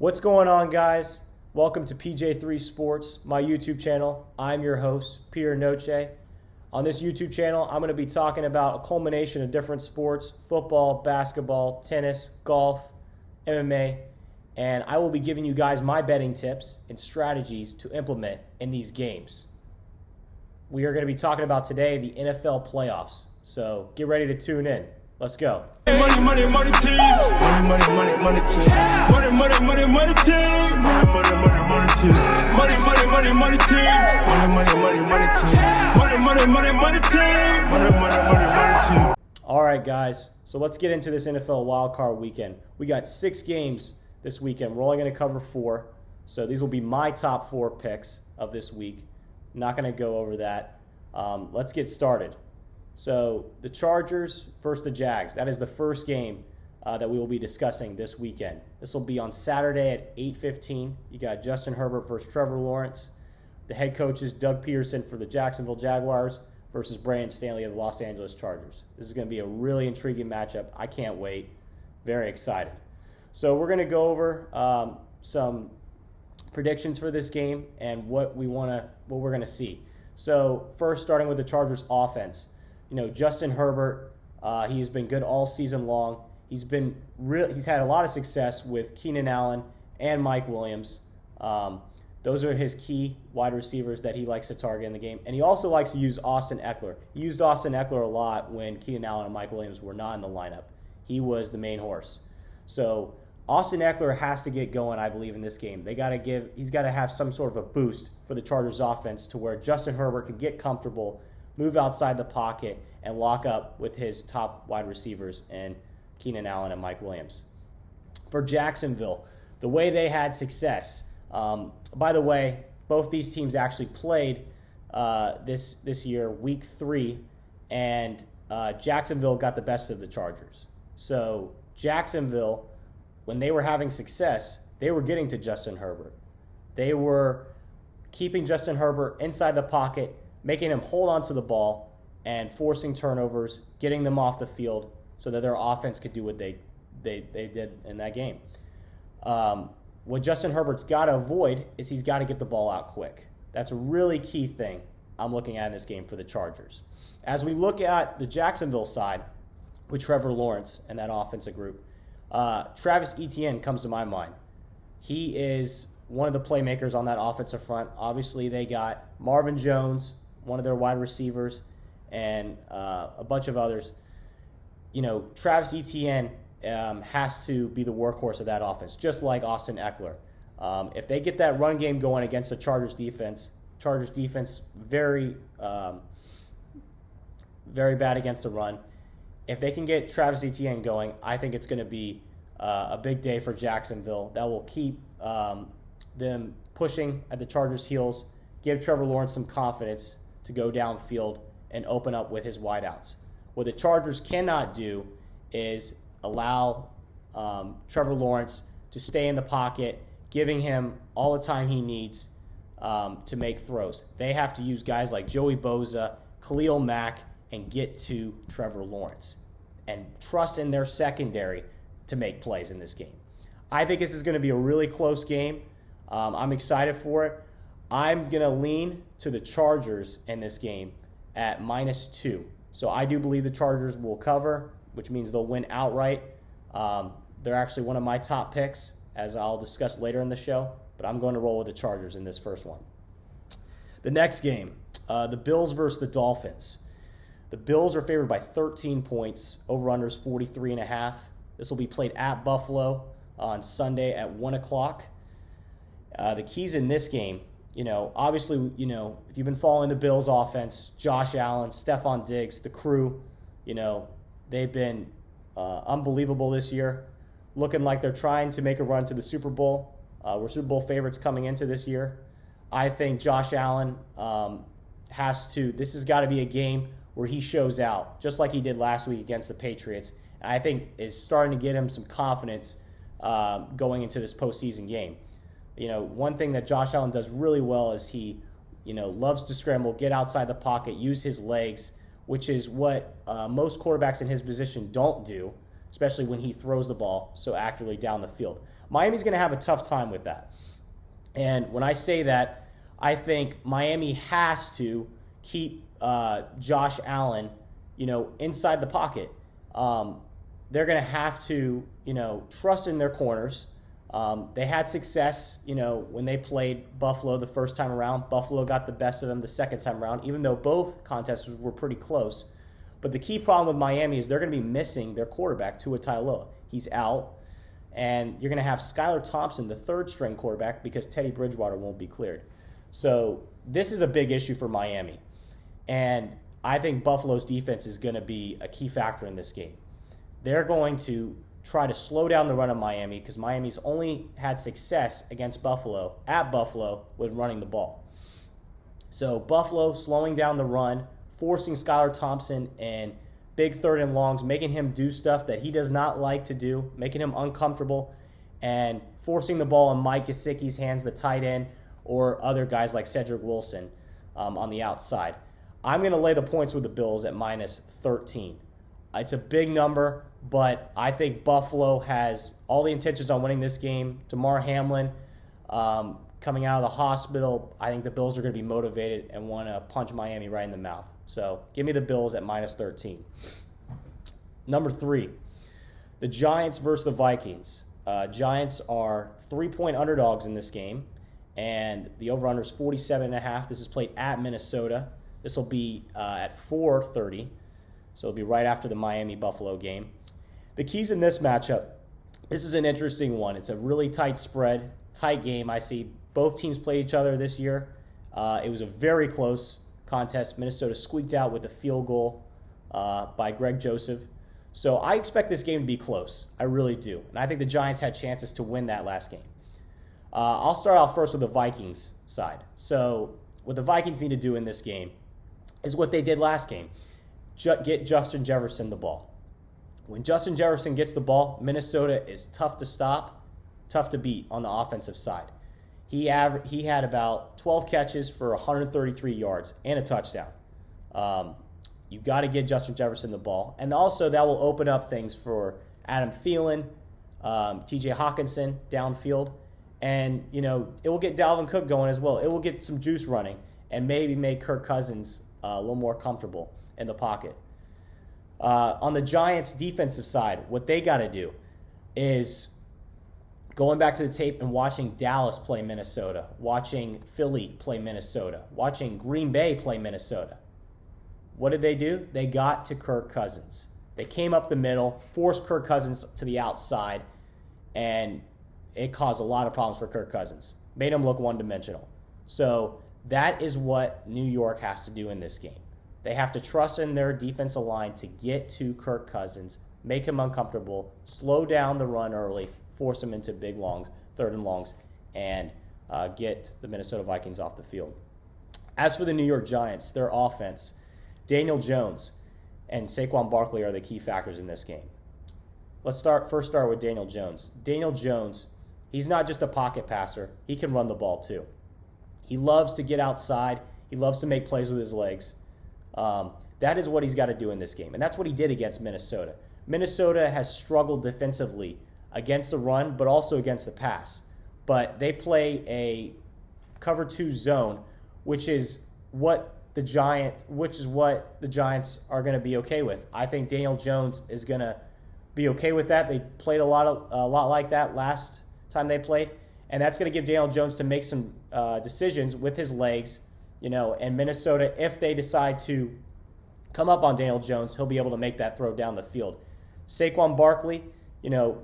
What's going on, guys? Welcome to PJ3 Sports, my YouTube channel. I'm your host, Peter Noche. On this YouTube channel, I'm going to be talking about a culmination of different sports: football, basketball, tennis, golf, MMA, and I will be giving you guys my betting tips and strategies to implement in these games. We are going to be talking about today the NFL playoffs, so get ready to tune in. Let's go. Money, money, money team. Money, money, money, money team. Money, money, money, money team. Money, money, money, money team. Money, money, money, money team. Money, money, money, money team. Money, money, money, money team. Money, money, money, money team. All right, guys. So let's get into this NFL wildcard weekend. We got 6 games this weekend. We're only going to cover 4. So these will be my top 4 picks of this week. I'm not going to go over that. Let's get started. So the Chargers versus the Jags. That is the first game that we will be discussing this weekend. This will be on Saturday at 8:15. You got Justin Herbert versus Trevor Lawrence. The head coach is Doug Peterson for the Jacksonville Jaguars versus Brandon Stanley of the Los Angeles Chargers. This is going to be a really intriguing matchup. I can't wait. Very excited. So we're going to go over some predictions for this game and what we're going to see. So first, starting with the Chargers offense. You know, Justin Herbert, he has been good all season long. He's had a lot of success with Keenan Allen and Mike Williams. Those are his key wide receivers that he likes to target in the game. And he also likes to use Austin Eckler. He used Austin Eckler a lot when Keenan Allen and Mike Williams were not in the lineup. He was the main horse. So Austin Eckler has to get going, I believe, in this game. He's got to have some sort of a boost for the Chargers offense to where Justin Herbert can get comfortable, move outside the pocket, and lock up with his top wide receivers and Keenan Allen and Mike Williams. For Jacksonville, the way they had success, by the way, both these teams actually played this year, week 3, and Jacksonville got the best of the Chargers. So Jacksonville, when they were having success, they were getting to Justin Herbert. They were keeping Justin Herbert inside the pocket, making him hold on to the ball, and forcing turnovers, getting them off the field so that their offense could do what they did in that game. What Justin Herbert's got to avoid is he's got to get the ball out quick. That's a really key thing I'm looking at in this game for the Chargers. As we look at the Jacksonville side with Trevor Lawrence and that offensive group, Travis Etienne comes to my mind. He is one of the playmakers on that offensive front. Obviously, they got Marvin Jones, one of their wide receivers, and a bunch of others. You know, Travis Etienne has to be the workhorse of that offense, just like Austin Eckler. If they get that run game going against the Chargers defense very bad against the run. If they can get Travis Etienne going, I think it's going to be a big day for Jacksonville. That will keep them pushing at the Chargers' heels, give Trevor Lawrence some confidence to go downfield and open up with his wideouts. What the Chargers cannot do is allow Trevor Lawrence to stay in the pocket, giving him all the time he needs to make throws. They have to use guys like Joey Bosa, Khalil Mack, and get to Trevor Lawrence and trust in their secondary to make plays in this game. I think this is going to be a really close game. I'm excited for it. I'm going to lean to the Chargers in this game at -2. So I do believe the Chargers will cover, which means they'll win outright. They're actually one of my top picks, as I'll discuss later in the show, but I'm going to roll with the Chargers in this first one. The next game, the Bills versus the Dolphins. The Bills are favored by 13 points. Over-under is 43.5. This will be played at Buffalo on Sunday at 1 o'clock. The keys in this game, obviously, if you've been following the Bills offense, Josh Allen, Stephon Diggs, the crew, they've been unbelievable this year, looking like they're trying to make a run to the Super Bowl. We're Super Bowl favorites coming into this year. I think Josh Allen this has got to be a game where he shows out, just like he did last week against the Patriots. And I think is starting to get him some confidence going into this postseason game. One thing that Josh Allen does really well is he, loves to scramble, get outside the pocket, use his legs, which is what most quarterbacks in his position don't do. especially when he throws the ball so accurately down the field. Miami's going to have a tough time with that. And when I say that, I think Miami has to keep Josh Allen, inside the pocket. They're going to have to, trust in their corners. They had success, when they played Buffalo the first time around. Buffalo got the best of them the second time around, even though both contests were pretty close. But the key problem with Miami is they're going to be missing their quarterback, Tua Tagovailoa. He's out. And you're going to have Skylar Thompson, the third-string quarterback, because Teddy Bridgewater won't be cleared. So this is a big issue for Miami. And I think Buffalo's defense is going to be a key factor in this game. They're going to try to slow down the run of Miami because Miami's only had success against Buffalo, at Buffalo, with running the ball. So Buffalo slowing down the run, forcing Skylar Thompson in big third and longs, making him do stuff that he does not like to do, making him uncomfortable, and forcing the ball in Mike Gesicki's hands, the tight end, or other guys like Cedric Wilson on the outside. I'm going to lay the points with the Bills at minus 13. It's a big number, but I think Buffalo has all the intentions on winning this game. Damar Hamlin coming out of the hospital, I think the Bills are going to be motivated and want to punch Miami right in the mouth. So give me the Bills at minus 13. Number 3, the Giants versus the Vikings. Giants are 3-point underdogs in this game, and the over-under is 47.5. This is played at Minnesota. This will be at 4:30, so it'll be right after the Miami-Buffalo game. The keys in this matchup, this is an interesting one. It's a really tight spread, tight game. I see both teams play each other this year. It was a very close contest. Minnesota squeaked out with a field goal by Greg Joseph. So I expect this game to be close. I really do. And I think the Giants had chances to win that last game. I'll start out first with the Vikings side. So what the Vikings need to do in this game is what they did last game. Get Justin Jefferson the ball. When Justin Jefferson gets the ball, Minnesota is tough to stop, tough to beat on the offensive side. He had about 12 catches for 133 yards and a touchdown. You got to get Justin Jefferson the ball. And also that will open up things for Adam Thielen, TJ Hawkinson downfield. And, it will get Dalvin Cook going as well. It will get some juice running and maybe make Kirk Cousins a little more comfortable in the pocket. On the Giants' defensive side, what they got to do is going back to the tape and watching Dallas play Minnesota, watching Philly play Minnesota, watching Green Bay play Minnesota. What did they do? They got to Kirk Cousins. They came up the middle, forced Kirk Cousins to the outside, and it caused a lot of problems for Kirk Cousins. Made him look one-dimensional. So that is what New York has to do in this game. They have to trust in their defensive line to get to Kirk Cousins, make him uncomfortable, slow down the run early, force him into big longs, third and longs, and get the Minnesota Vikings off the field. As for the New York Giants, their offense, Daniel Jones and Saquon Barkley are the key factors in this game. Let's first start with Daniel Jones. Daniel Jones, he's not just a pocket passer. He can run the ball too. He loves to get outside. He loves to make plays with his legs. That is what he's got to do in this game, and that's what he did against Minnesota. Minnesota has struggled defensively against the run, but also against the pass. But they play a cover 2 zone, which is what the Giants are going to be okay with. I think Daniel Jones is going to be okay with that. They played a lot like that last time they played, and that's going to give Daniel Jones to make some decisions with his legs. And Minnesota, if they decide to come up on Daniel Jones, he'll be able to make that throw down the field. Saquon Barkley,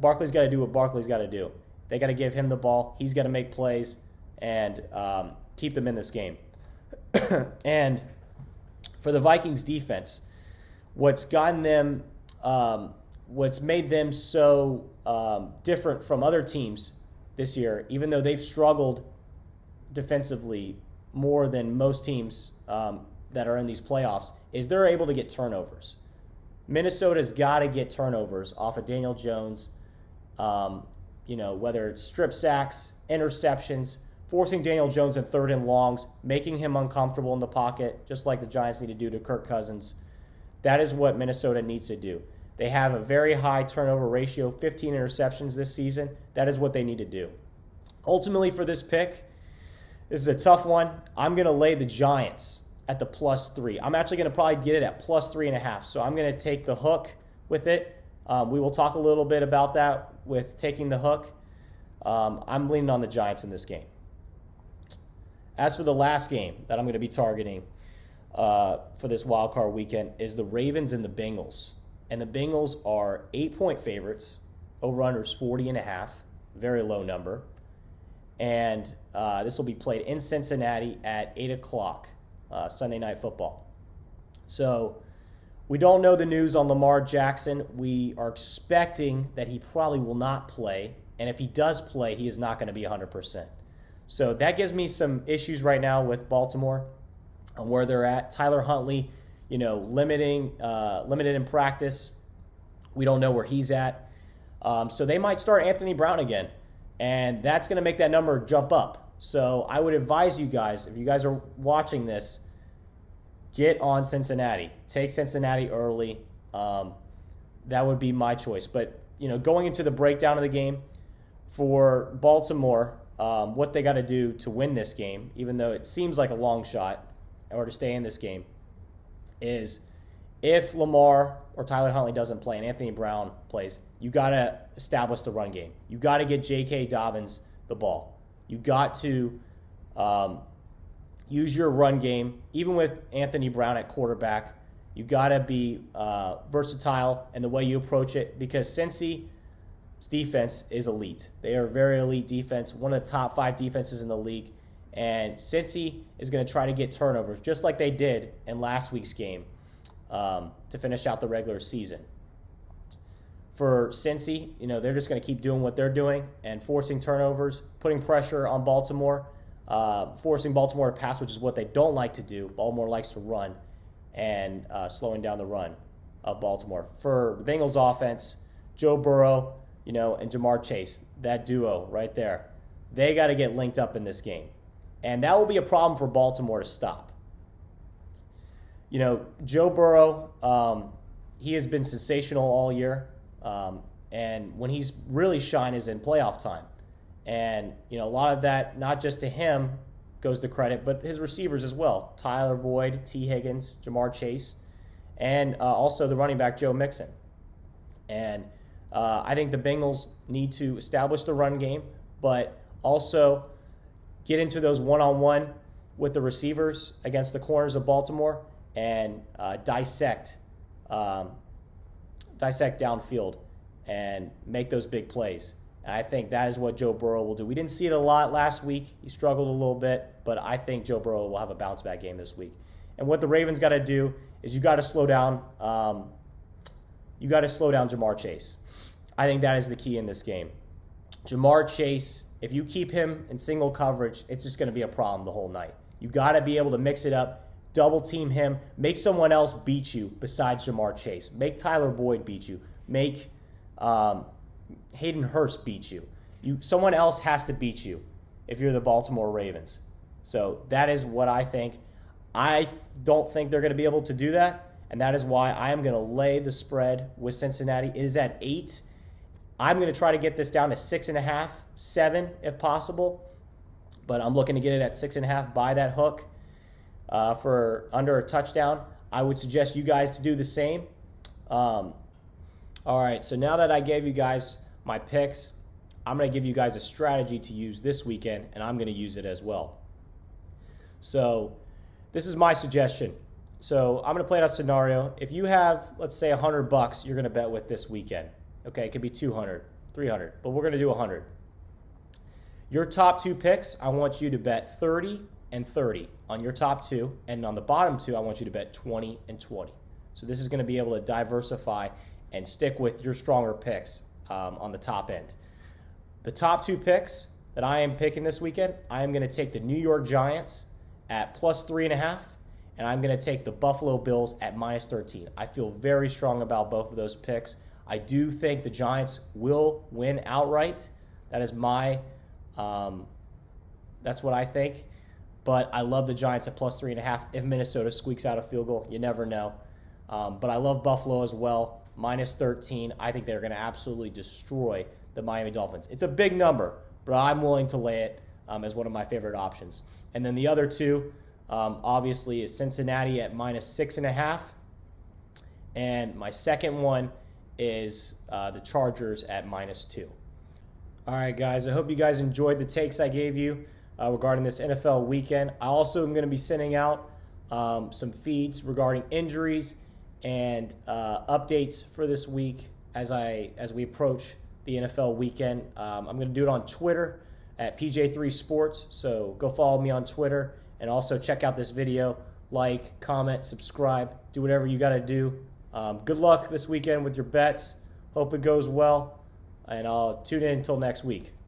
Barkley's got to do what Barkley's got to do. They got to give him the ball. He's got to make plays and keep them in this game. And for the Vikings defense, what's made them so different from other teams this year, even though they've struggled defensively more than most teams that are in these playoffs, is they're able to get turnovers. Minnesota's got to get turnovers off of Daniel Jones, whether it's strip sacks, interceptions, forcing Daniel Jones in third and longs, making him uncomfortable in the pocket, just like the Giants need to do to Kirk Cousins. That is what Minnesota needs to do. They have a very high turnover ratio, 15 interceptions this season. That is what they need to do. Ultimately, for this pick, this is a tough one. I'm going to lay the Giants at the +3. I'm actually going to probably get it at +3.5. So I'm going to take the hook with it. We will talk a little bit about that with taking the hook. I'm leaning on the Giants in this game. As for the last game that I'm going to be targeting for this wild card weekend is the Ravens and the Bengals. And the Bengals are 8-point favorites. Over-under's 40.5. Very low number. And this will be played in Cincinnati at 8 o'clock, Sunday Night Football. So we don't know the news on Lamar Jackson. We are expecting that he probably will not play. And if he does play, he is not going to be 100%. So that gives me some issues right now with Baltimore on where they're at. Tyler Huntley, limited in practice. We don't know where he's at. So they might start Anthony Brown again. And that's going to make that number jump up. So I would advise you guys, if you guys are watching this, get on Cincinnati. Take Cincinnati early. That would be my choice. But, going into the breakdown of the game, for Baltimore, what they got to do to win this game, even though it seems like a long shot, or to stay in this game, is if Lamar or Tyler Huntley doesn't play and Anthony Brown plays, you got to establish the run game. You got to get J.K. Dobbins the ball. You got to use your run game, even with Anthony Brown at quarterback. You got to be versatile in the way you approach it, because Cincy's defense is elite. They are a very elite defense, one of the top 5 defenses in the league. And Cincy is going to try to get turnovers, just like they did in last week's game to finish out the regular season. For Cincy, they're just going to keep doing what they're doing and forcing turnovers, putting pressure on Baltimore, forcing Baltimore to pass, which is what they don't like to do. Baltimore likes to run, and slowing down the run of Baltimore. For the Bengals offense, Joe Burrow, and Jamar Chase, that duo right there, they got to get linked up in this game. And that will be a problem for Baltimore to stop. Joe Burrow, he has been sensational all year. And when he's really shine is in playoff time. And, a lot of that, not just to him, goes to credit, but his receivers as well. Tyler Boyd, T. Higgins, Jamar Chase, and also the running back, Joe Mixon. And I think the Bengals need to establish the run game, but also get into those one-on-one with the receivers against the corners of Baltimore and dissect downfield and make those big plays. And I think that is what Joe Burrow will do. We didn't see it a lot last week. He struggled a little bit, but I think Joe Burrow will have a bounce-back game this week. And what the Ravens got to do is you got to slow down Jamar Chase. I think that is the key in this game. Jamar Chase, if you keep him in single coverage, it's just going to be a problem the whole night. You got to be able to mix it up, double team him, make someone else beat you besides Jamar Chase. Make Tyler Boyd beat you. Make Hayden Hurst beat you. Someone else has to beat you if you're the Baltimore Ravens. So that is what I think. I don't think they're going to be able to do that, and that is why I am going to lay the spread with Cincinnati. It is at 8. I'm going to try to get this down to 6.5, 7 if possible, but I'm looking to get it at 6.5 by that hook for under a touchdown. I would suggest you guys to do the same. All right, so now that I gave you guys my picks, I'm going to give you guys a strategy to use this weekend, and I'm going to use it as well. So this is my suggestion. So I'm going to play out a scenario. If you have, let's say, $100 you're going to bet with this weekend. Okay, it could be 200, 300, but we're going to do 100. Your top 2 picks, I want you to bet 30 and 30 on your top 2, and on the bottom 2, I want you to bet 20 and 20. So this is going to be able to diversify and stick with your stronger picks on the top end. The top 2 picks that I am picking this weekend, I am going to take the New York Giants at +3.5, and I'm going to take the Buffalo Bills at -13. I feel very strong about both of those picks. I do think the Giants will win outright. That is that's what I think. But I love the Giants at +3.5. If Minnesota squeaks out a field goal, you never know. But I love Buffalo as well. minus 13. I think they're going to absolutely destroy the Miami Dolphins. It's a big number, but I'm willing to lay it as one of my favorite options. And then the other two, obviously, is Cincinnati at minus 6.5. And my second one is the Chargers at minus 2. All right, guys, I hope you guys enjoyed the takes I gave you regarding this NFL weekend. I also am going to be sending out some feeds regarding injuries and updates for this week as we approach the NFL weekend. I'm going to do it on Twitter at PJ3 Sports, so go follow me on Twitter, and also check out this video. Like, comment, subscribe, do whatever you got to do. Good luck this weekend with your bets. Hope it goes well, and I'll tune in until next week.